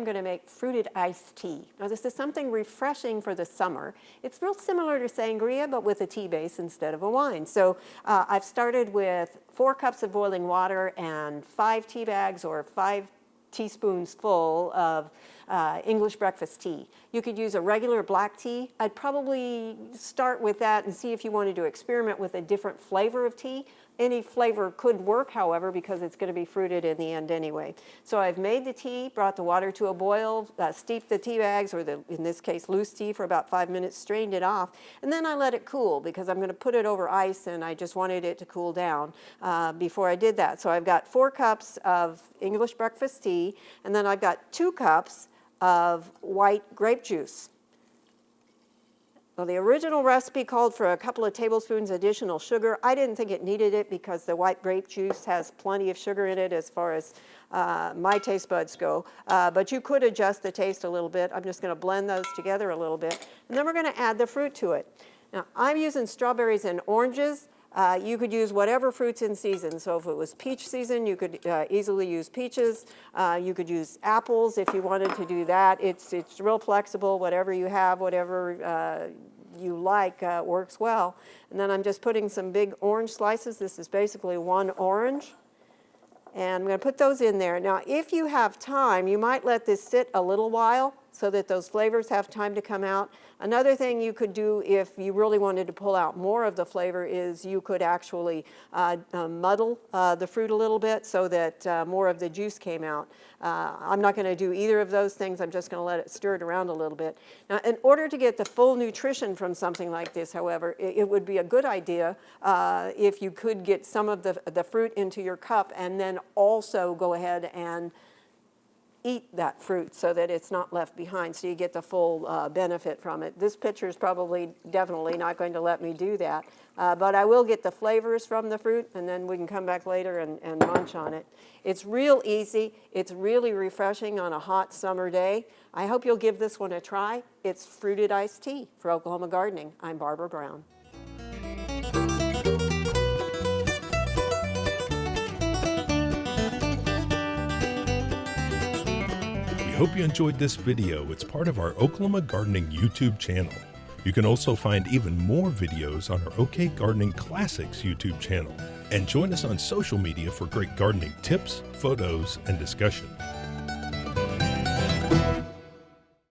I'm going to make fruited iced tea. Now this is something refreshing for the summer. It's real similar to sangria, but with a tea base instead of a wine. So I've started with 4 cups of boiling water and 5 tea bags or 5 teaspoons full of English breakfast tea. You could use a regular black tea. I'd probably start with that and see if you wanted to experiment with a different flavor of tea. Any flavor could work, however, because it's going to be fruited in the end anyway. So I've made the tea, brought the water to a boil, steeped the tea bags, or in this case loose tea, for about 5 minutes, strained it off, and then I let it cool because I'm going to put it over ice and I just wanted it to cool down before I did that. So I've got 4 cups of English breakfast tea, and then I've got 2 cups of white grape juice. Well, the original recipe called for a couple of tablespoons additional sugar. I didn't think it needed it because the white grape juice has plenty of sugar in it as far as my taste buds go. But you could adjust the taste a little bit. I'm just going to blend those together a little bit. And then we're going to add the fruit to it. Now, I'm using strawberries and oranges. You could use whatever fruits in season. So if it was peach season, you could easily use peaches. You could use apples if you wanted to do that. It's real flexible. Whatever you have, whatever you like works well. And then I'm just putting some big orange slices. This is basically 1 orange. And I'm going to put those in there. Now, if you have time, you might let this sit a little while so that those flavors have time to come out. Another thing you could do if you really wanted to pull out more of the flavor is you could actually muddle the fruit a little bit so that more of the juice came out. I'm not going to do either of those things. I'm just going to let it stir it around a little bit. Now, in order to get the full nutrition from something like this, however, it would be a good idea if you could get some of the fruit into your cup and then also go ahead and eat that fruit so that it's not left behind, so you get the full benefit from it. This picture is definitely not going to let me do that, but I will get the flavors from the fruit, and then we can come back later and munch on it. It's real easy. It's really refreshing on a hot summer day. I hope you'll give this one a try. It's fruited iced tea for Oklahoma Gardening. I'm Barbara Brown. We hope you enjoyed this video. It's part of our Oklahoma Gardening YouTube channel. You can also find even more videos on our OK Gardening Classics YouTube channel. And join us on social media for great gardening tips, photos, and discussion.